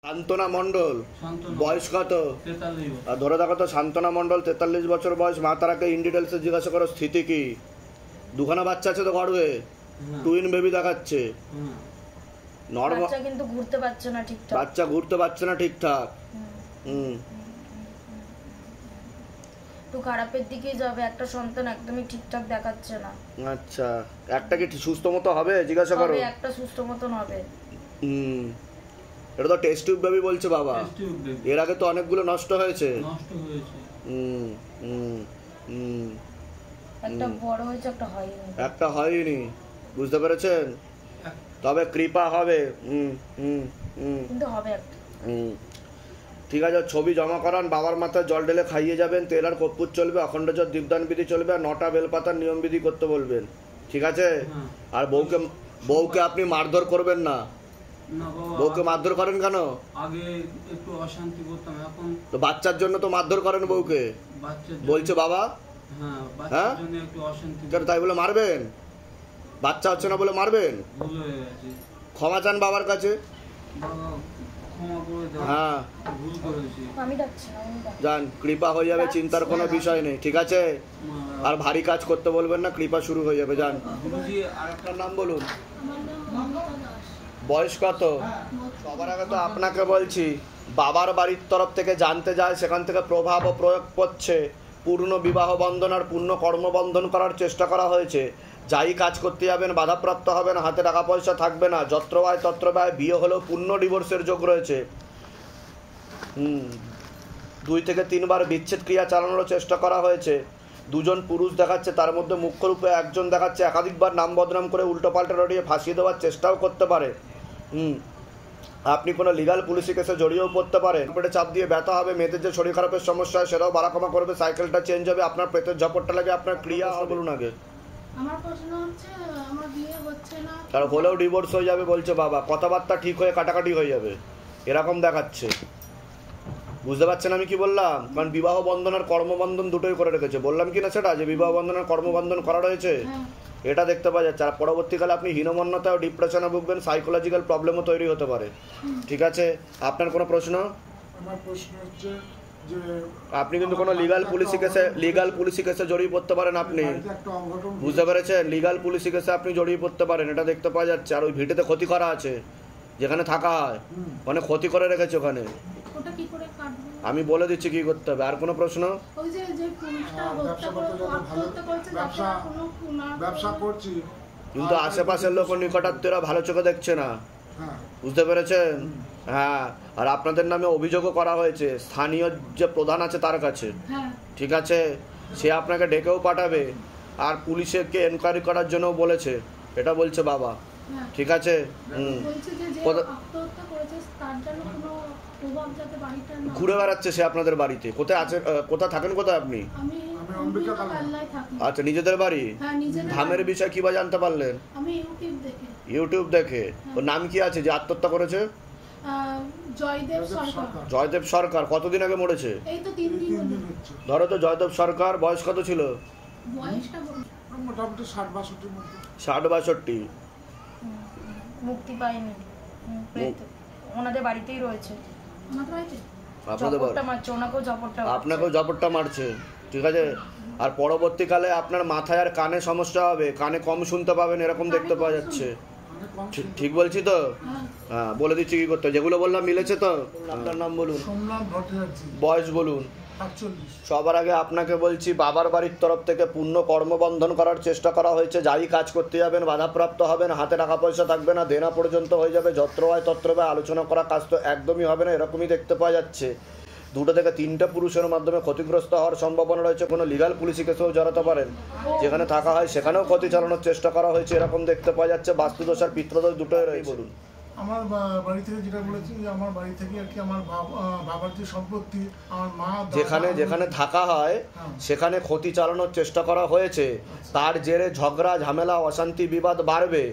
শান্তনা মণ্ডল বয়স কত? আর ধরে দেখো তো, শান্তনা মণ্ডল 43 বছর বয়স। মা তারাকে ইন ডিটেলসে জিজ্ঞাসা করো স্থিতি কি। দুখানা বাচ্চা আছে তো গর্ভে, টুইন বেবি দেখাচ্ছে। বাচ্চা কিন্তু ঘুরতে পারছে না ঠিকঠাক। বাচ্চা ঘুরতে পারছে না ঠিকঠাক। একটু খারাপের দিকেই যাবে। একটা সন্তান একদমই ঠিকঠাক দেখাচ্ছে না। আচ্ছা, একটা কি সুস্থ মতো হবে জিজ্ঞাসা করো। একটা সুস্থ মতন হবে। এটা তো টেস্ট টিউব বেবি বলছে বাবা। এর আগে তো অনেকগুলো নষ্ট হয়েছে। একটা বড় হয়েছে, একটা হয়নি। বুঝতে পেরেছেন? তবে কৃপা হবে। কিন্তু হবে একটা। ঠিক আছে, ছবি জমা করান, বাবার মাথায় জল ঢেলে খাইয়ে যাবেন, তেল আর কর্পূর চলবে, অখণ্ড জল দীপদান বিধি চলবে, আর 9টা বেলপাতার নিয়ম বিধি করতে বলবেন। ঠিক আছে? আর বউকে আপনি মারধর করবেন না। বউকে মারধর করেন কেন? আগে একটু অশান্তি করতাম, এখন তো বাচ্চার জন্য তো মারধর করেন বউকে বলছে বাবা। হ্যাঁ, একটু অশান্তি তাই বলে মারবেন? বাচ্চা হচ্ছে না বলে মারবেন? ক্ষমা চান বাবার কাছে। হ্যাঁ, যান, কৃপা হয়ে যাবে, চিন্তার কোনো বিষয় নেই। ঠিক আছে? আর ভারী কাজ করতে বলবেন না, কৃপা শুরু হয়ে যাবে। যান। আর একটা নাম বলুন। বয়স কত? সবার আগে তো আপনাকে বলছি, বাবার বাড়ির তরফ থেকে জানতে যায়, সেখান থেকে প্রভাব ও প্রয়োগ করছে। পূর্ণ বিবাহ বন্ধন আর পূর্ণ কর্মবন্ধন করার চেষ্টা করা হয়েছে। যাই কাজ করতে যাবেন বাধাপ্রাপ্ত হবেন, হাতে টাকা পয়সা থাকবে না, যত্র ব্যয় তত্র ব্যয়। বিয়ে হলেও পূর্ণ ডিভোর্সের যোগ রয়েছে। 2 থেকে 3 বার বিচ্ছেদ ক্রিয়া চালানোর চেষ্টা করা হয়েছে। 2জন পুরুষ দেখাচ্ছে, তার মধ্যে মুখ্য রূপে একজন দেখাচ্ছে একাধিকবার নাম বদনাম করে উল্টোপাল্টা রটিয়ে ফাঁসিয়ে দেওয়ার চেষ্টাও করতে পারে। আপনি কোনো লিগাল পুলিশি কেসে জড়িয়েও পড়তে পারেন। পেটে চাপ দিয়ে ব্যথা হবে, মেয়েদের যে শরীর খারাপের সমস্যা হয় সেটাও বাড়াকমা করবে, সাইকেলটা চেঞ্জ হবে, আপনার পেটের ঝপটটা লাগে, আপনার ক্রিয়া হবে। বলুন আগে। আমার প্রশ্ন হচ্ছে, আমার বিয়ে হচ্ছে না, আর হলেও ডিভোর্স হয়ে যাবে বলছে বাবা। কথাবার্তা ঠিক হয়ে কাটাকাটি হয়ে যাবে, এরকম দেখাচ্ছে। বুঝতে পারছেন আমি কি বললাম? কারণ বিবাহ বন্ধন আর কর্মবন্ধন দুটোই করে রেখেছে। বললাম কি না সেটা, যে বিবাহ বন্ধন আর কর্মবন্ধন করা রয়েছে, এটা দেখতে পাওয়া যাচ্ছে। আর পরবর্তীকালে আপনি হীনমন্যতা ও ডিপ্রেশনে ভুগবেন, সাইকোলজিক্যাল প্রবলেমও তৈরি হতে পারে। ঠিক আছে? আপনার কোনো প্রশ্ন? আমার প্রশ্ন হচ্ছে যে আপনি কিন্তু কোনো লিগাল পুলিশি কেসে জড়িয়ে পড়তে পারেন আপনি। বুঝতে পেরেছেন? লিগাল পুলিশি কেসে আপনি জড়িয়ে পড়তে পারেন, এটা দেখতে পাওয়া যাচ্ছে। আর ওই ভিটেতে ক্ষতি করা আছে, যেখানে থাকা হয়, মানে ক্ষতি করে রেখেছে ওখানে। আমি বলে দিচ্ছি কি করতে হবে। আর কোনো প্রশ্ন? ব্যবসা করছি, কিন্তু আশেপাশের লোক নিকটাত্মীয়রা ভালো চোখে দেখছে না। বুঝতে পেরেছেন? হ্যাঁ, আর আপনাদের নামে অভিযোগও করা হয়েছে স্থানীয় যে প্রধান আছে তার কাছে। ঠিক আছে? সে আপনাকে ডেকেও পাঠাবে, আর পুলিশকে এনকোয়ারি করার জন্য বলেছে, এটা বলছে বাবা। ঠিক আছে? ঘুরে বেড়াচ্ছে সে আপনাদের বাড়িতে। কোথায় আছে? কোথায় থাকেন? কোথায় আপনি? আচ্ছা, নিজেদের বাড়ি। ধামের বিষয় কিবা জানতে পারলেন? ইউটিউব দেখে। ওর নাম কি আছে যে আত্মহত্যা করেছে? জয়দেব সরকার। কতদিন আগে মরেছে? ধরো তো জয়দেব সরকার বয়স কত ছিল? মোটামুটি 60-62। মুক্তি পায়নি, ওনাদের বাড়িতেই রয়েছে। আপনাকেও ঝপটটা মারছে। ঠিক আছে? আর পরবর্তীকালে আপনার মাথায় আর কানে সমস্যা হবে, কানে কম শুনতে পাবেন, এরকম দেখতে পাওয়া যাচ্ছে। ঠিক বলছি তো? হ্যাঁ, বলে দিচ্ছি কি করতে। যেগুলো বললাম মিলেছে তো? আপনার নাম বলুন, বয়স বলুন। সবার আগে আপনাকে বলছি, বাবার বাড়ির তরফ থেকে পূর্ণ কর্মবন্ধন করার চেষ্টা করা হয়েছে। যাই কাজ করতে যাবেন বাধাপ্রাপ্ত হবেন, হাতে টাকা পয়সা থাকবে না, দেনা পর্যন্ত হয়ে যাবে, যত্র হয় তত্র ব্যয়। আলোচনা করা কাজ তো একদমই হবে না, এরকমই দেখতে পাওয়া যাচ্ছে। 2 থেকে 3টে পুরুষের মাধ্যমে ক্ষতিগ্রস্ত হওয়ার সম্ভাবনা রয়েছে। কোনো লিগাল পুলিশি কেসেও জড়াতে পারেন, যেখানে থাকা হয় সেখানেও ক্ষতি চালানোর চেষ্টা করা হয়েছে, এরকম দেখতে পাওয়া যাচ্ছে। বাস্তুদোষ আর পিত্রদোষ দুটোই রয়েছে। বলুন। আমার বাড়ি থেকে যেটা বলেছি, যে আমার বাড়ি থেকে আর কি আমার বাবার যে সম্পত্তি, আমার মা যেখানে থাকা হয় সেখানে ক্ষতি চালানোর চেষ্টা করা হয়েছে। তার জেরে ঝগড়া ঝামেলা অশান্তি বিবাদ বাড়বে,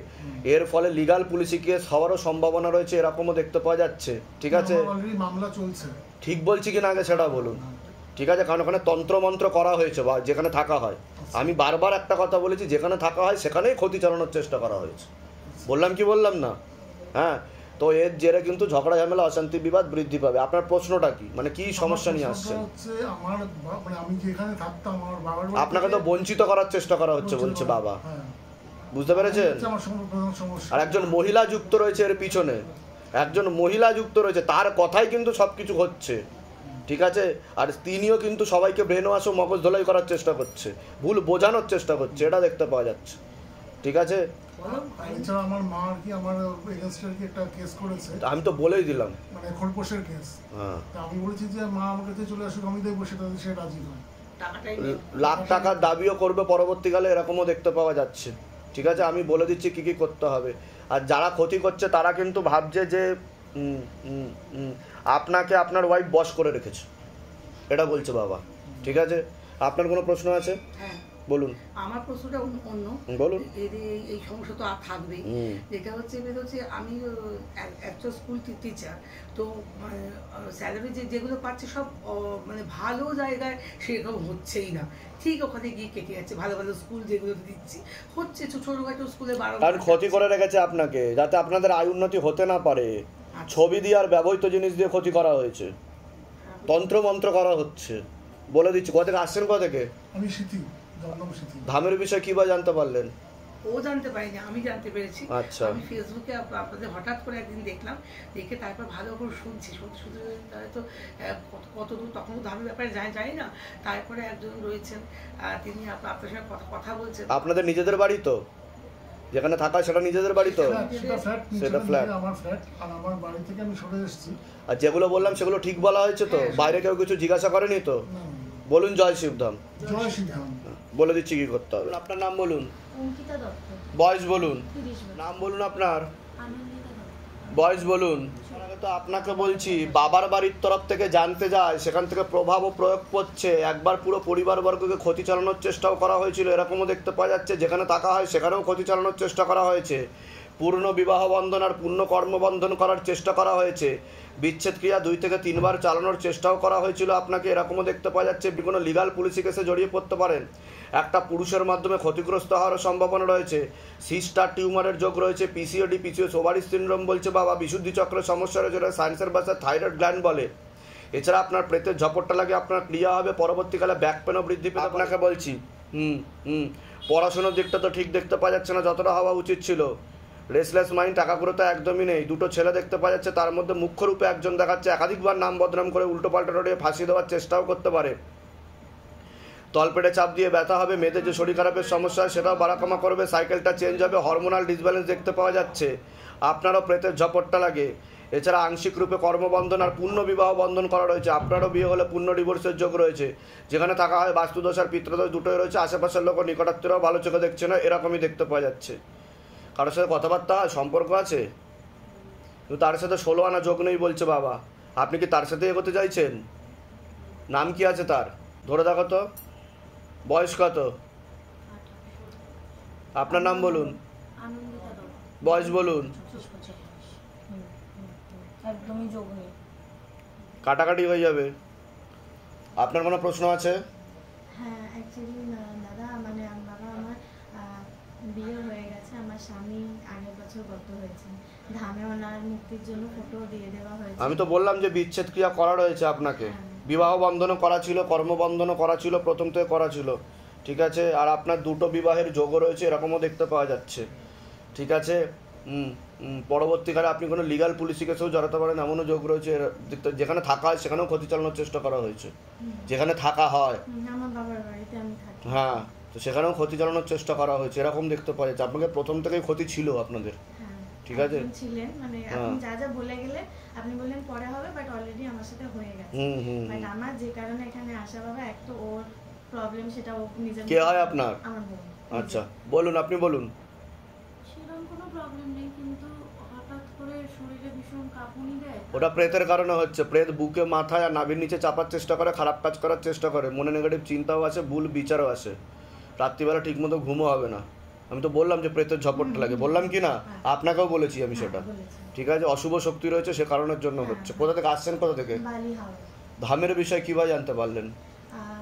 এর ফলে লিগাল পুলিশি কেস হওয়ারও সম্ভাবনা রয়েছে, এরকমও দেখতে পাওয়া যাচ্ছে। ঠিক আছে? মামলা চলছে। ঠিক বলছি কিনা আগে সেটা বলুন। ঠিক আছে? কারণ ওখানে তন্ত্রমন্ত্র করা হয়েছে বা যেখানে থাকা হয়। আমি বারবার একটা কথা বলেছি, যেখানে থাকা হয় সেখানেই ক্ষতি চালানোর চেষ্টা করা হয়েছে। বললাম কি বললাম না? হ্যাঁ, তো এর জেরে কিন্তু ঝগড়া ঝামেলা অশান্তি বিবাদ বৃদ্ধি পাবে। আপনার প্রশ্নটা কি, মানে কি সমস্যা নিয়ে আসছেন? হচ্ছে আমার মানে আমি যেখানে থাকতাম আমার বাবার আপনাকে তো বঞ্চিত করার চেষ্টা করা হচ্ছে বলছে বাবা, হ্যাঁ, বুঝতে পেরেছেন? হচ্ছে আমার প্রধান সমস্যা। আর একজন মহিলা যুক্ত রয়েছে এর পিছনে, একজন মহিলা যুক্ত রয়েছে, তার কথাই কিন্তু সবকিছু হচ্ছে, ঠিক আছে? আর তিনিও কিন্তু সবাইকে ব্রেন ওয়াশ ও মগজ ধোলাই করার চেষ্টা করছে, ভুল বোঝানোর চেষ্টা করছে, এটা দেখতে পাওয়া যাচ্ছে, ঠিক আছে? এছাড়া আমার মা আর কি আমার এগেনস্টে কি একটা কেস করেছে, আমি তো বলেই দিলাম, মানে খোরপোশের কেস। হ্যাঁ, তা আমি বলেছি যে মা আমার কাছে চলে আসুক, আমি দেখবো, সে রাজি নয়। লাখ টাকার দাবিও করবে পরবর্তীকালে, এরকমও দেখতে পাওয়া যাচ্ছে, ঠিক আছে? আমি বলে দিচ্ছি কি কি করতে হবে। আর যারা ক্ষতি করছে তারা কিন্তু ভাবছে যে আপনাকে আপনার ওয়াইফ বশ করে রেখেছে, এটা বলছে বাবা, ঠিক আছে? আপনার কোনো প্রশ্ন আছে? হ্যাঁ, বলুন। আমার প্রশ্নটা অন্য। বলুন। এই সমস্যা তো আর থাকবেই। যেটা হচ্ছে আমি একজন স্কুল টিচার, তো স্যালারি যেগুলো পাচ্ছে সব মানে ভালো জায়গায় সেরকম হচ্ছেই না। ঠিক ওখানে গিয়ে কেটে যাচ্ছে, ভালো ভালো স্কুল যেগুলো দিচ্ছি হচ্ছে ছোটখাটো স্কুলে 12 কারণ ক্ষতি করে রেখেছে আপনাকে, যাতে আপনাদের আয় উন্নতি হতে না পারে। ছবি দিয়ে আর ব্যবহৃত জিনিস দিয়ে ক্ষতি করা হয়েছে, তন্ত্র মন্ত্র করা হচ্ছে, বলে দিচ্ছি। কোথা থেকে আসছেন? কোথা থেকে? আমি স্মৃতি, জন্ম স্মৃতি। ধামের বিষয়ে কি বা জানতে পারলেন? ও জানতে পারিনি, আমি জানতে পেরেছি। আচ্ছা। আমি ফেসবুকে আপনাদের হঠাৎ করে একদিন দেখলাম, দেখে তারপর ভালো করে শুনছি, শুধু হয়তো কত দূর তখন ধামের ব্যাপারে জানি না। তারপরে একজন রয়েছেন, তিনি আপনার সঙ্গে কথা বলছেন। আপনাদের নিজেদের বাড়ি তো, যেখানে থাকা সেটা নিজেদের বাড়ি তো? সেটা ফ্ল্যাট, আমার ফ্ল্যাট, আর আমার বাড়ি থেকে আমি সরে এসেছি। আর যেগুলো বললাম সেগুলো ঠিক বলা হয়েছে তো? বাইরে কেউ কিছু জিজ্ঞাসা করেনি তো? বলুন জয় শিবধাম। জয় শিবধাম। বলে দিচ্ছি কি করতে হবে। আপনার নাম বলুন। অঙ্কিতা দত্ত, বয়স বলুন। 30 বছর। নাম বলুন আপনার। আনন্দিতা দত্ত। বয়স বলুন। তো আপনাকে বলছি, বাবার বাড়ির তরফ থেকে জানতে যায়, সেখান থেকে প্রভাবও প্রয়োগ করছে। একবার পুরো পরিবারবর্গকে ক্ষতি চালানোর চেষ্টাও করা হয়েছিল, এরকমও দেখতে পাওয়া যাচ্ছে। যেখানে থাকা হয় সেখানেও ক্ষতি চালানোর চেষ্টা করা হয়েছে। পূর্ণ বিবাহ বন্ধন আর পূর্ণ কর্মবন্ধন করার চেষ্টা করা হয়েছে। বিচ্ছেদ ক্রিয়া 2 থেকে 3 বার চালানোর চেষ্টাও করা হয়েছিল আপনাকে, এরকমও দেখতে পাওয়া যাচ্ছে। কোনো লিগাল পুলিশি কেসে জড়িয়ে পড়তে পারেন। একটা পুরুষের মাধ্যমে ক্ষতিগ্রস্ত হওয়ারও সম্ভাবনা রয়েছে। সিস্টার টিউমারের যোগ রয়েছে। পিসিওডি, পিসিওএস, ওভারি সিনড্রোম বলছে বাবা। বিশুদ্ধি চক্রের সমস্যা রয়েছে, সায়েন্সের ভাষায় থাইরয়েড গ্ল্যান্ড বলে। এছাড়া আপনার প্রেতের ঝপটটা লাগে, আপনার ক্রিয়া হবে, পরবর্তীকালে ব্যাক পেনও বৃদ্ধি পেতে। আপনাকে বলছি পড়াশোনার দিকটা তো ঠিক দেখতে পাওয়া যাচ্ছে না যতটা হওয়া উচিত ছিল। রেসলেস মাইন্ড, টাকাপুরোতা একদমই নেই। 2টো ছেলে দেখতে পাওয়া যাচ্ছে, তার মধ্যে মুখ্য রূপে একজন দেখাচ্ছে একাধিকবার নাম বদনাম করে উল্টো পাল্টা রড়িয়ে ফাঁসিয়ে দেওয়ার চেষ্টাও করতে পারে। তলপেটে চাপ দিয়ে ব্যথা হবে। মেয়েদের যে শরীর খারাপের সমস্যা হয় সেটাও বাড়াকমা করবে। সাইকেলটা চেঞ্জ হবে। হরমোনাল ডিসব্যালেন্স দেখতে পাওয়া যাচ্ছে। আপনারও প্রেতের ঝপটটা লাগে। এছাড়া আংশিক রূপে কর্মবন্ধন আর পূর্ণ বিবাহ বন্ধন করা রয়েছে। আপনারও বিয়ে হলে পূর্ণ ডিভোর্সের যোগ রয়েছে। যেখানে থাকা হয় বাস্তুদোষ আর পিতৃদোষ দুটোই রয়েছে। আশেপাশের লোক নিকটাত্মীয়রাও ভালো চোখে দেখছে না, এরকমই দেখতে পাওয়া যাচ্ছে। কারোর সাথে কথাবার্তা হয়, সম্পর্ক আছে, কিন্তু তার সাথে 16 আনা যোগ নেই বলছে বাবা। আপনি কি তার সাথে এগোতে চাইছেন? নাম কি আছে তার? ধরে দেখো তো। বয়স কত? আপনার নাম বলুন। আনন্দিতা দত্ত। বয়স বলুন। 25 বছর। একদমই যোগ নেই। কাটাকাটি হয়ে যাবে। আপনার কোনো প্রশ্ন আছে? হ্যাঁ, অ্যাকচুয়ালি দাদা মানে বাবা আমার বিয়ে হয়ে গেছে। আমার স্বামী আগের বছর গত হয়েছে। ধামে ওনার মুক্তির জন্য ফটো দিয়ে দেওয়া হয়েছে। আমি তো বললাম যে বিচ্ছেদ ক্রিয়া করা রয়েছে আপনাকে। বিবাহ বন্ধনও করা ছিল, কর্মবন্ধনও করা ছিল, প্রথম থেকে করা ছিল, ঠিক আছে? আর আপনার 2টো বিবাহের যোগও রয়েছে, এরকমও দেখতে পাওয়া যাচ্ছে, ঠিক আছে? পরবর্তীকালে আপনি কোনো লিগাল পুলিশি কেসেও জড়াতে পারেন, এমনও যোগ রয়েছে। যেখানে থাকা হয় সেখানেও ক্ষতি চালানোর চেষ্টা করা হয়েছে। যেখানে থাকা হয়, আমার বাবার বাড়িতে আমি থাকি। হ্যাঁ, তো সেখানেও ক্ষতি চালানোর চেষ্টা করা হয়েছে, এরকম দেখতে পাওয়া যাচ্ছে। আপনাকে প্রথম থেকেই ক্ষতি ছিল আপনাদের, ঠিক আছে? ছিলেন মানে আপনি যা বলে গেলে, আপনি বললেন পরে হবে, বাট অলরেডি আমার সাথে হয়ে গেছে। বাট আমার যে কারণে এখানে আসা বাবা, এক তো ওর প্রবলেম, সেটা ও নিজে। কে হয় আপনার? আমার বোন। আচ্ছা, বলুন, আপনি বলুন। সেরকম কোনো প্রবলেম নেই, কিন্তু হঠাৎ করে শরীরে ভীষণ কাঁপুনি দেয়। ওটা প্রেতের কারণে হচ্ছে। প্রেত বুকে, মাথায় আর নাভির নিচে চাপার চেষ্টা করে, খারাপ কাজ করার চেষ্টা করে। মনে নেগেটিভ চিন্তাও আসে, ভুল বিচারও আসে। রাত্রিবেলা ঠিকমতো ঘুমও হবে না। আমি তো বললাম যে প্রেতের ঝপটটা লাগে, বললাম কি না? আপনাকেও বলেছি আমি সেটা, ঠিক আছে? অশুভ শক্তি রয়েছে, সে কারণের জন্য হচ্ছে। কোথা থেকে আসছেন? কোথা থেকে? ধামের বিষয়ে কিভাবে জানতে পারলেন?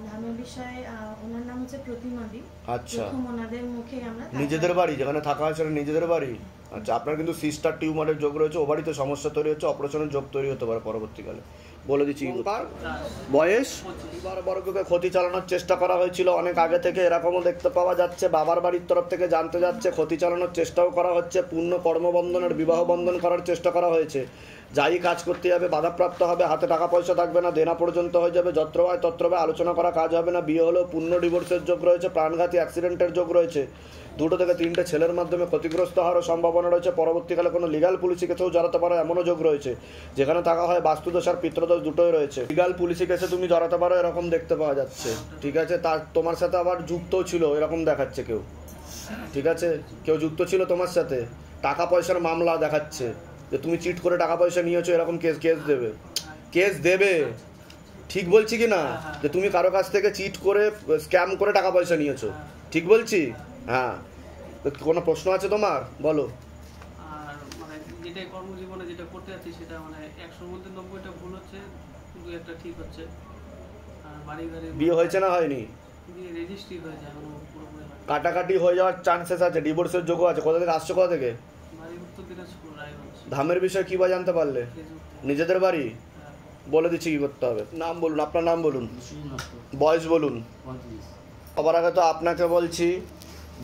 ধামের বিষয়ে ওনার নাম হচ্ছে প্রতিমাদি। আচ্ছা, ওনাদের মুখে আমরা। নিজেদের বাড়ি যেখানে থাকা হয় সেটা নিজেদের বাড়ি? আচ্ছা, আপনার কিন্তু সিস্টার টিউমারের যোগ রয়েছে, ওভারিতে সমস্যা তৈরি হচ্ছে, অপারেশনের যোগ তৈরি হতে পারে পরবর্তীকালে। বলে দিচ্ছি, বয়স বর্গকে ক্ষতি চালানোর চেষ্টা করা হয়েছিল অনেক আগে থেকে, এরকমও দেখতে পাওয়া যাচ্ছে। বাবার বাড়ির তরফ থেকে জানতে যাচ্ছে, ক্ষতি চালানোর চেষ্টাও করা হচ্ছে, পূর্ণ কর্মবন্ধনের বিবাহ বন্ধন করার চেষ্টা করা হয়েছে। যাই কাজ করতে যাবে বাধাপ্রাপ্ত হবে, হাতে টাকা পয়সা থাকবে না, দেনা পর্যন্ত হয়ে যাবে, যত্র হয় তত্র হয়, আলোচনা করা কাজ হবে না, বিয়ে হলেও পূর্ণ ডিভোর্সের যোগ রয়েছে, প্রাণঘাতী অ্যাক্সিডেন্টের যোগ রয়েছে, 2 থেকে 3টে ছেলের মাধ্যমে ক্ষতিগ্রস্ত হওয়ারও সম্ভাবনা রয়েছে। পরবর্তীকালে কোনো লিগাল পুলিশি কেসেও জড়াতে পারো এমনও যোগ রয়েছে, যেখানে থাকা হয় বাস্তুদোষ আর পিতৃদোষ দুটোই রয়েছে। লিগাল পুলিশি কেসে তুমি জড়াতে পারো এরকম দেখতে পাওয়া যাচ্ছে, ঠিক আছে। তার তোমার সাথে আবার যুক্তও ছিল এরকম দেখাচ্ছে কেউ, ঠিক আছে, কেউ যুক্ত ছিল তোমার সাথে, টাকা পয়সার মামলা দেখাচ্ছে যে তুমি চিট করে টাকা পয়সা নিয়েছো, এরকম কেস দেবে, ঠিক বলছি কি না? যে তুমি কারো কাছ থেকে চিট করে স্ক্যাম করে টাকা পয়সা নিয়েছো, ঠিক বলছি? হ্যাঁ, কোনো প্রশ্ন আছে তোমার? বলো। আর মানে যেটা কর্মজীবনে যেটা করতে যাচ্ছি সেটা মানে 100-র মধ্যে 90টা ভুল হচ্ছে, 2-একটা ঠিক হচ্ছে। আর বাড়ি গাড়ি বিয়ে হয়েছে না হয়নি? বিয়ে রেজিস্ট্রি হয়ে যায়, এখনো পুরোপুরি হয়নি। কাটাকাটি হয়ে যাওয়ার চান্সেস আছে, ডিভোর্সের যোগ্য আছে। কোথা থেকে আসছো? কোথা থেকে? বাড়ি উত্তর দিনাজপুর, রায়গঞ্জ। ধামের বিষয়ে কি বা জানতে পারলে? নিজেদের বাড়ি? বলে দিচ্ছি কি করতে হবে। নাম বলুন, আপনার নাম বলুন, বয়স বলুন। সবার আগে তো আপনাকে বলছি,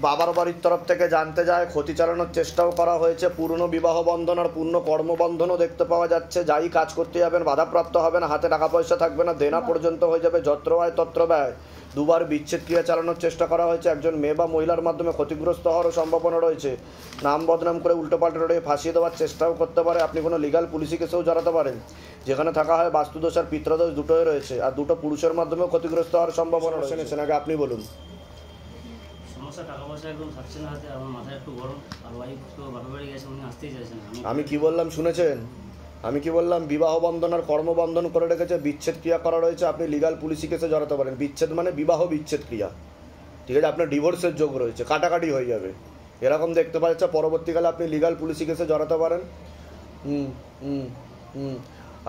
বাবার বাড়ির তরফ থেকে জানতে যায়, ক্ষতি চালানোর চেষ্টাও করা হয়েছে, পূর্ণ বিবাহ বন্ধন আর পূর্ণ কর্মবন্ধনও দেখতে পাওয়া যাচ্ছে। যাই কাজ করতে যাবেন বাধাপ্রাপ্ত হবে না, হাতে টাকা পয়সা থাকবে না, দেনা পর্যন্ত হয়ে যাবে, যত্র হয় তত্র ব্যয়। 2বার বিচ্ছেদ ক্রিয়া চালানোর চেষ্টা করা হয়েছে, একজন মেয়ে বা মহিলার মাধ্যমে ক্ষতিগ্রস্ত হওয়ারও সম্ভাবনা রয়েছে। নাম বদনাম করে উল্টোপাল্টা রয়ে ফাঁসিয়ে দেওয়ার চেষ্টাও করতে পারে। আপনি কোনো লিগাল পুলিশি কেসেও জড়াতে পারেন, যেখানে থাকা হয় বাস্তুদোষ আর পিতৃদোষ দুটোই রয়েছে, আর 2টো পুরুষের মাধ্যমেও ক্ষতিগ্রস্ত হওয়ার সম্ভাবনা রয়েছে। আগে আপনি বলুন। সমস্যা টাকা পয়সা একদম থাকছে না হাতে, আমার মাথায় একটু গরম, আর ওয়াইফ তো বাপের বাড়ি গেছে, উনি আসতেই চাইছেন। আমি কি বললাম শুনেছেন? আমি কি বললাম? বিবাহ বন্ধন আর কর্মবন্ধন করে রেখেছে, বিচ্ছেদ ক্রিয়া করা রয়েছে, আপনি লিগাল পুলিশি কেসে জড়াতে পারেন। বিচ্ছেদ মানে বিবাহ বিচ্ছেদ ক্রিয়া, ঠিক আছে, আপনার ডিভোর্সের যোগ রয়েছে, কাটাকাটি হয়ে যাবে, এরকম দেখতে পাওয়া যাচ্ছে। পরবর্তীকালে আপনি লিগাল পুলিশি কেসে জড়াতে পারেন।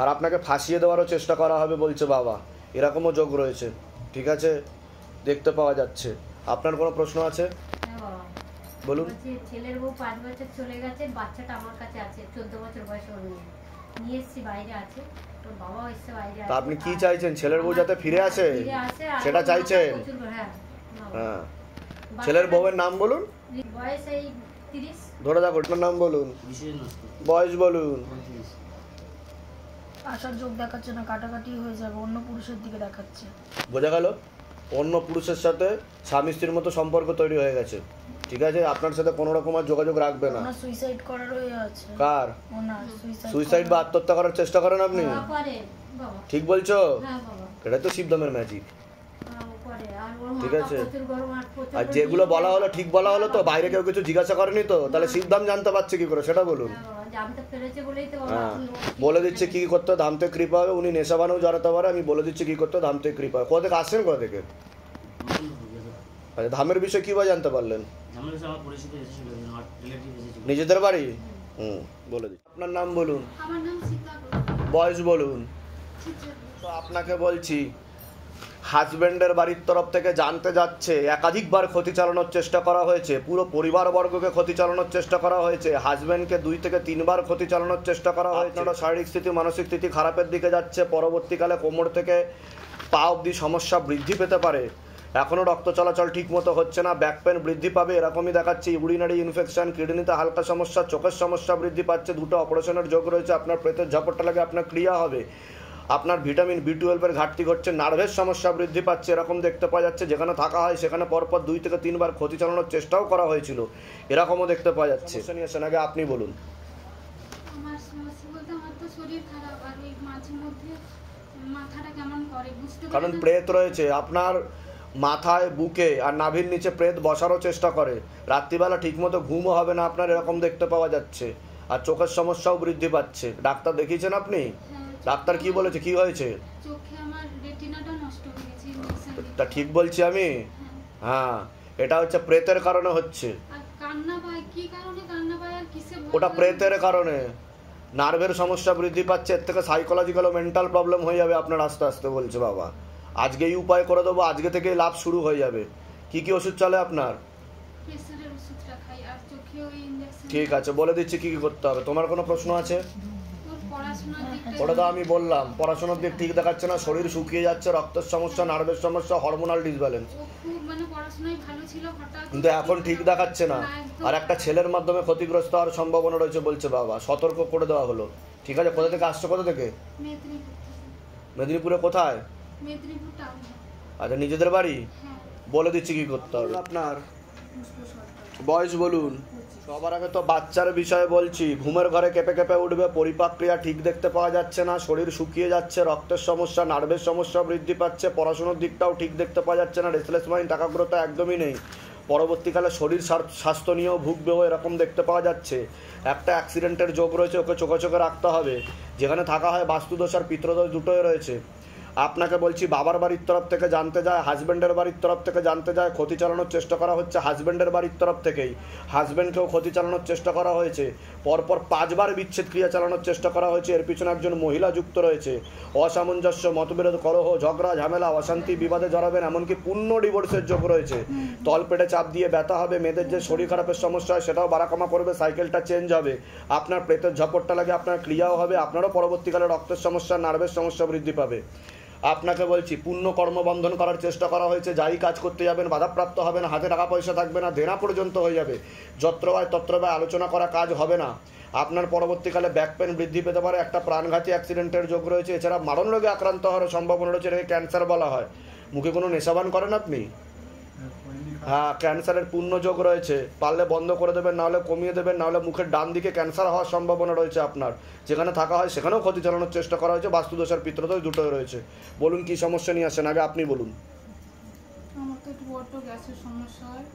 আর আপনাকে ফাঁসিয়ে দেওয়ারও চেষ্টা করা হবে বলছে বাবা, এরকমও যোগ রয়েছে, ঠিক আছে, দেখতে পাওয়া যাচ্ছে। আপনার কোনো প্রশ্ন আছে? বলুন। ছেলের বউ 5 বছর চলে গেছে, বাচ্চাটা আমার কাছে আছে, 14 বছর বয়স ওর নিয়ে এসেছি, বাইরে আছে, তোর বাবাও এসছে বাইরে। তা আপনি কি চাইছেন? ছেলের বউ যাতে ফিরে আসে সেটা চাইছেন? হ্যাঁ। ছেলের বউয়ের নাম বলুন। বয়স এই 30। ধরে দেখো, ওটার নাম বলুন, বয়স বলুন। আসার যোগ দেখাচ্ছে না, কাটাকাটি হয়ে যাবে, অন্য পুরুষের দিকে দেখাচ্ছে। বোঝা গেল? অন্য পুরুষের সাথে স্বামী স্ত্রীর মতো সম্পর্ক তৈরি হয়ে গেছে, ঠিক আছে, আপনার সাথে কোনো রকম আর যোগাযোগ রাখবে না। ওনার সুইসাইড করারই আছে। কার ওনার সুইসাইড বা আত্মহত্যা করার চেষ্টা করেন আপনি? ঠিক বলছো? এটা তো শিবদমের ম্যাজিক, ঠিক আছে। আর যেগুলো বলা হলো ঠিক বলা হলো তো? বাইরে কেউ কিছু জিজ্ঞাসা করেনি তো? তাহলে শিবধাম জানতে পারছে কি করে সেটা বলুন। হ্যাঁ, বলে দিচ্ছে কি করতে ধামতে কৃপা হবে। উনি নেশাবানেও জড়াতে পারে, আমি বলে দিচ্ছি কি করতে ধামতে কৃপা। কোথা থেকে আসছেন? কোথা থেকে? আচ্ছা, ধামের বিষয়ে কি বা জানতে পারলেন? নিজেদের বাড়ি? বলে দিচ্ছি। আপনার নাম বলুন, আমার নাম সীতা। বয়স বলুন। তো আপনাকে বলছি, হাজব্যান্ডের বাড়ির তরফ থেকে জানতে যাচ্ছে, একাধিকবার ক্ষতি চালানোর চেষ্টা করা হয়েছে, পুরো পরিবারবর্গকে ক্ষতি চালানোর চেষ্টা করা হয়েছে, হাজব্যান্ডকে 2 থেকে 3 বার ক্ষতি চালানোর চেষ্টা করা হয়েছে। আপনার শারীরিক স্থিতি মানসিক স্থিতি খারাপের দিকে যাচ্ছে, পরবর্তীকালে কোমর থেকে পা অবধি সমস্যা বৃদ্ধি পেতে পারে। এখনও রক্ত চলাচল ঠিক মতো হচ্ছে না, ব্যাক পেন বৃদ্ধি পাবে এরকমই দেখাচ্ছে, ইউরিনারি ইনফেকশন, কিডনিতে হালকা সমস্যা, চোখের সমস্যা বৃদ্ধি পাচ্ছে, 2টো অপারেশনের যোগ রয়েছে, আপনার পেটের ঝাপটটা লাগে, আপনার ক্রিয়া হবে, আপনার ভিটামিন B12 ঘাটতি ঘটছে, নার্ভের সমস্যা বৃদ্ধি পাচ্ছে এরকম দেখতে পাওয়া যাচ্ছে। যেখানে থাকা হয় সেখানে পরপর 2 থেকে 3 বার ক্ষতি চালানোর চেষ্টাও করা হয়েছিল, এরকমও দেখতে পাওয়া যাচ্ছে। আগে আপনি বলুন। আমার সমস্যা বলতে আমার তো শরীর খারাপ, আর ওই মাঝে মধ্যে মাথাটা কেমন করে বুঝতে পারি না। কারণ প্রেত রয়েছে আপনার মাথায়, বুকে আর নাভির নিচে, প্রেত বসারও চেষ্টা করে, রাত্রিবেলা ঠিকমতো ঘুমও হবে না আপনার, এরকম দেখতে পাওয়া যাচ্ছে। আর চোখের সমস্যাও বৃদ্ধি পাচ্ছে। ডাক্তার দেখিয়েছেন আপনি? ডাক্তার কি বলেছে, কি হয়েছে? চোখে আমার রেটিনাটা নষ্ট হয়ে গেছে। তা ঠিক বলছি আমি? হ্যাঁ, এটা হচ্ছে প্রেতের কারণে হচ্ছে। আর কান্না পায়, কি কারণে কান্না পায় আর কিসে? ওটা প্রেতের কারণে, নার্ভের সমস্যা বৃদ্ধি পাচ্ছে, এর থেকে সাইকোলজিক্যাল ও মেন্টাল প্রবলেম হয়ে যাবে আপনার আস্তে আস্তে, বলছে বাবা। আজকেই উপায় করে দেবো, আজকে থেকেই লাভ শুরু হয়ে যাবে। কি কি ওষুধ চলে আপনার? প্রেসারের ওষুধটা খাই আর চোখে চোখে ওই ইনজেকশন। ঠিক আছে, বলে দিচ্ছি কি কি করতে হবে। তোমার কোনো প্রশ্ন আছে? ওর পড়াশোনার দিকটা ওটা তো আমি বললাম, পড়াশোনার দিক ঠিক দেখাচ্ছে না, শরীর শুকিয়ে যাচ্ছে, রক্তের সমস্যা, নার্ভের সমস্যা, হরমোনাল ডিসব্যালেন্স। ও খুব মানে পড়াশোনায় ভালো ছিল, হঠাৎ কিন্তু এখন ঠিক দেখাচ্ছে না, আর একটা ছেলের মাধ্যমে ক্ষতিগ্রস্ত হওয়ার সম্ভাবনা রয়েছে বলছে বাবা, সতর্ক করে দেওয়া হলো। ঠিক আছে, কোথা থেকে আসছো? কোথা থেকে? মেদিনীপুর। মেদিনীপুরে কোথায়? মেদিনীপুর টাউন। আচ্ছা, নিজেদের বাড়ি? হ্যাঁ। বলে দিচ্ছি কি করতে হবে। আপনার বয়স বলুন। সবার আগে তো বাচ্চার বিষয়ে বলছি, ঘুমের ঘরে কেঁপে কেঁপে উঠবে, পরিপাক ক্রিয়া ঠিক দেখতে পাওয়া যাচ্ছে না, শরীর শুকিয়ে যাচ্ছে, রক্তের সমস্যা, নার্ভের সমস্যা বৃদ্ধি পাচ্ছে, পড়াশোনার দিকটাও ঠিক দেখতে পাওয়া যাচ্ছে না, রেসলেস মাইন্ড, একাগ্রতা একদমই নেই, পরবর্তীকালে শরীর স্বাস্থ্য নিয়েও ভুগবেও এরকম দেখতে পাওয়া যাচ্ছে। একটা অ্যাক্সিডেন্টের যোগ রয়েছে, ওকে চোখে চোখে রাখতে হবে। যেখানে থাকা হয় বাস্তুদোষ আর পিতৃদোষ দুটোই রয়েছে। আপনাকে বলছি, বাবার বাড়ির তরফ থেকে জানতে যায়, হাজব্যান্ডের বাড়ির তরফ থেকে জানতে যায়, ক্ষতি চালানোর চেষ্টা করা হচ্ছে হাজব্যান্ডের বাড়ির তরফ থেকেই, হাজব্যান্ডকেও ক্ষতি চালানোর চেষ্টা করা হয়েছে, পরপর 5 বার বিচ্ছেদ ক্রিয়া চালানোর চেষ্টা করা হয়েছে, এর পিছনে একজন মহিলা যুক্ত রয়েছে, অসামঞ্জস্য, মতবিরোধ, কলহ, ঝগড়া, ঝামেলা, অশান্তি, বিবাদে জড়াবেন, এমনকি পূর্ণ ডিভোর্সের যোগ রয়েছে। তলপেটে চাপ দিয়ে ব্যথা হবে, মেয়েদের যে শরীর খারাপের সমস্যা হয় সেটাও বাড়াকমা করবে, সাইকেলটা চেঞ্জ হবে, আপনার প্রেতের ঝপটটা লাগে, আপনার ক্রিয়াও হবে, আপনারও পরবর্তীকালে রক্তের সমস্যা, নার্ভের সমস্যা বৃদ্ধি পাবে। আপনাকে বলছি, পূর্ণ কর্মবন্ধন করার চেষ্টা করা হয়েছে, যাই কাজ করতে যাবেন বাধাপ্রাপ্ত হবেন, হাতে টাকা পয়সা থাকবে না, দেনা পর্যন্ত হয়ে যাবে, যত্র হয় তত্র ব্যয়, আলোচনা করা কাজ হবে না, আপনার পরবর্তীকালে ব্যাক পেন বৃদ্ধি পেতে পারে, একটা প্রাণঘাতী অ্যাক্সিডেন্টের যোগ রয়েছে, এছাড়া মারণ রোগে আক্রান্ত হওয়ার সম্ভাবনা রয়েছে, এটাকে ক্যান্সার বলা হয়। মুখে কোনো নেশাবান করেন আপনি? হ্যাঁ, ক্যান্সারের পূর্ণ যোগ রয়েছে, পারলে বন্ধ করে দেবেন, নাহলে কমিয়ে দেবেন, নাহলে মুখের ডান দিকে ক্যান্সার হওয়ার সম্ভাবনা রয়েছে আপনার। যেখানে থাকা হয় সেখানেও ক্ষতি চালানোর চেষ্টা করা হয়েছে, বাস্তুদোষ আর পিতৃদোষ দুটোই রয়েছে। বলুন কি সমস্যা নিয়ে আসেন, আগে আপনি বলুন। আমার তো একটু বড় গ্যাসের সমস্যা হয়,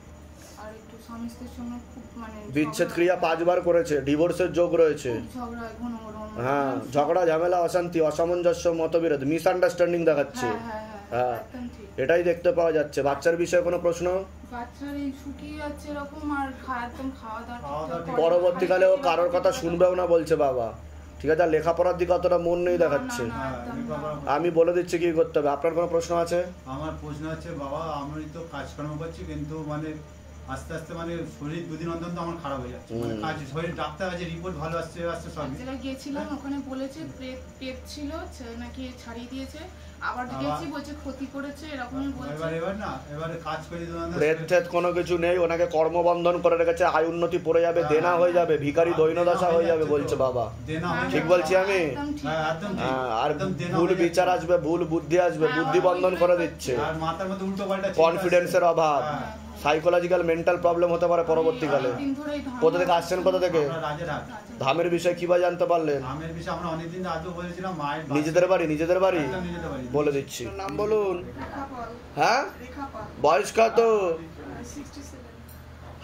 আর একটু স্বামী স্ত্রীর সঙ্গে খুব মানে বিচ্ছেদ ক্রিয়া 5 বার করেছে, ডিভোর্সের যোগ রয়েছে। ঝগড়া হয় ঘন ঘন। হ্যাঁ, ঝগড়া, ঝামেলা, অশান্তি, অসামঞ্জস্য, মতবিরোধ, মিসআন্ডারস্ট্যান্ডিং দেখাচ্ছে। হ্যাঁ, এটাই দেখতে পাওয়া যাচ্ছে। বাচ্চার বিষয়ে কোনো প্রশ্ন? বাচ্চার এই শুকিয়ে যাচ্ছে এরকম, আর একদম খাওয়া দাওয়া পরবর্তীকালে ও কারোর কথা শুনবেও না বলছে বাবা। ঠিক আছে, লেখাপড়ার দিকে অতটা মন নেই দেখাচ্ছে। আমি বলে দিচ্ছি কি করতে হবে। আপনার কোনো প্রশ্ন আছে? আমার প্রশ্ন আছে বাবা, আমি তো কাজকর্ম করছি, কিন্তু মানে আস্তে আস্তে মানে শরীর দুদিন অন্তর আমার খারাপ হয়ে যাচ্ছে, মানে কাজ শরীর ডাক্তার কাছে রিপোর্ট ভালো আসছে সব যেটা গেছিলাম ওখানে বলেছে পেট ছিল নাকি ছাড়িয়ে দিয়েছে, আবার গেছি বলছে ক্ষতি করেছে, এরকমই বলছে। এবারে কাজ করে প্রেত কোনো কিছু নেই, ওনাকে কর্মবন্ধন করে রেখেছে, আয় উন্নতি পড়ে যাবে, দেনা হয়ে যাবে, ভিখারি দৈন্যদশা হয়ে যাবে বলছে বাবা। ঠিক বলছি আমি? আর ভুল বিচার আসবে, ভুল বুদ্ধি আসবে, বুদ্ধি বন্ধন করে দিচ্ছে, কনফিডেন্সের অভাব, সাইকোলজিক্যাল মেন্টাল প্রবলেম হতে পারে পরবর্তীকালে। কোথা থেকে আসছেন? কোথা থেকে? ধামের বিষয়ে কিভাবে জানতে পারলেন? নিজেদের বাড়ি? নিজেদের বাড়ি বলে দিচ্ছি। নাম বলুন। হ্যাঁ, বয়স কত?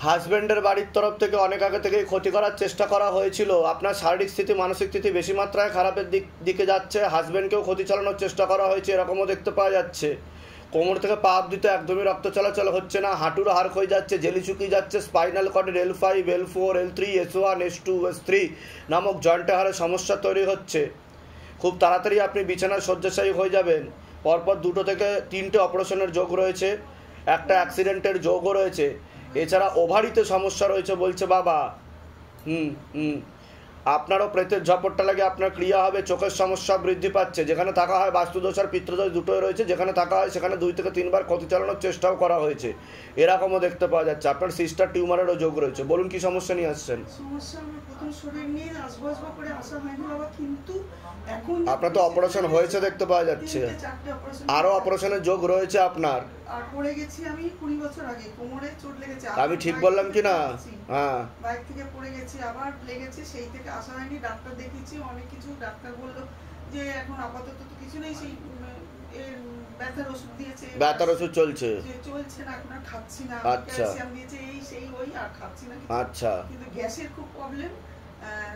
হাজব্যান্ডের বাড়ির তরফ থেকে অনেক আগে থেকেই ক্ষতি করার চেষ্টা করা হয়েছিল। আপনার শারীরিক স্থিতি, মানসিক স্থিতি বেশি মাত্রায় খারাপের দিকে যাচ্ছে, হাজব্যান্ডকেও ক্ষতি চালানোর চেষ্টা করা হয়েছে, এরকমও দেখতে পাওয়া যাচ্ছে। কোমর থেকে পা অবধি তো একদমই রক্ত চলাচল হচ্ছে না, হাঁটুর হাড় ক্ষয়ে যাচ্ছে, জেলি শুকিয়ে যাচ্ছে, spinal কর্ডের L5, L4, L3, S1, S2, S3 নামক জয়েন্টে হাড়ে সমস্যা তৈরি হচ্ছে। খুব তাড়াতাড়ি আপনি বিছানায় শয্যাশায়ী হয়ে যাবেন। পরপর 2 থেকে 3টে অপারেশনের যোগ রয়েছে, একটা অ্যাক্সিডেন্টের যোগও রয়েছে, এছাড়া ওভারিতে সমস্যা রয়েছে বলছে বাবা। আপনারও প্রেতের ঝপটটা লাগে, আপনার ক্রিয়া হবে, চোখের সমস্যা বৃদ্ধি পাচ্ছে, যেখানে থাকা হয় বাস্তুদোষ আর পিতৃদোষ দুটোই রয়েছে, যেখানে থাকা হয় সেখানে 2 থেকে 3 বার ক্ষতি চালানোর চেষ্টাও করা হয়েছে, এরকমও দেখতে পাওয়া যাচ্ছে। আপনার সিস্টার টিউমারেরও যোগ রয়েছে। বলুন কি সমস্যা নিয়ে আসছেন? আপনার তো অপারেশন হয়েছে দেখতে পাওয়া যাচ্ছে, আরো অপারেশনের যোগ রয়েছে আপনার। আর পড়ে গেছি আমি 20 বছর আগে, কোমরে চোট লেগেছে। আমি ঠিক বললাম কি না? হ্যাঁ, বাইক থেকে পড়ে গেছি, আবার লেগেছে, সেই থেকে আসা হয়নি, ডাক্তার দেখিয়েছি অনেক কিছু, ডাক্তার বললো যে এখন আপাতত তো কিছু নেই, সেই ব্যথার ওষুধ দিয়েছে, ব্যথার ওষুধ চলছে না, এখন আর খাচ্ছি না, ক্যালসিয়াম দিয়েছে, এই সেই ওই আর খাচ্ছি না। আচ্ছা, কিন্তু গ্যাসের খুব প্রবলেম,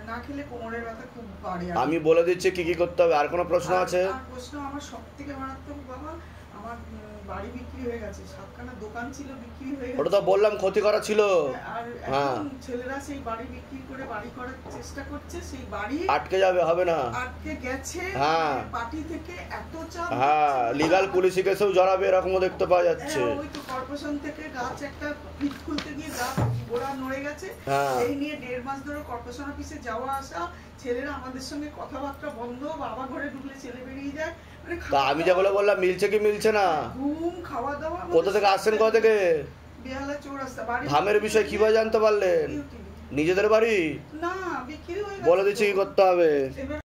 না খেলে কোমরের ব্যথা খুব বাড়ে। আমি বলে দিচ্ছি কি কি করতে হবে। আর কোনো প্রশ্ন আছে? প্রশ্ন আমার সবথেকে মারাত্মক বাবা, আমার বাড়ি বিক্রি হয়ে গেছে, 7খানা দোকান ছিল বিক্রি হয়ে গেছে। ওটা তো বললাম ক্ষতি করা ছিল। আর হ্যাঁ, এখন ছেলেরা সেই বাড়ি বিক্রি করে বাড়ি করার চেষ্টা করছে, সেই বাড়ি আটকে যাবে, হবে না। আটকে গেছে। হ্যাঁ, পার্টি থেকে এত চাপ। হ্যাঁ, লিগ্যাল পুলিশি কেসেও জড়াবে, এরকমও দেখতে পাওয়া যাচ্ছে। ওই তো কর্পোরেশন থেকে গাছ একটা পিট খুলতে গিয়ে গাছ গোড়া নড়ে গেছে, হ্যাঁ, এই নিয়ে 1.5 মাস ধরে কর্পোরেশন অফিসে যাওয়া আসা, ছেলেরা আমাদের সঙ্গে কথাবার্তা বন্ধ, বাবা ঘরে ঢুকলে ছেলে বেরিয়ে যায়। মানে তা আমি যেগুলো বললাম মিলছে কি মিলছে না? ঘুম, খাওয়া দাওয়া। কোথা থেকে আসছেন, কোথা থেকে? বেহালা চৌরাস্তা। বাড়ি ধামের বিষয় কিভাবে জানতে পারলেন? নিজেদের বাড়ি না, বিক্রি হয়ে বলে দিচ্ছি কি করতে হবে। গেছে।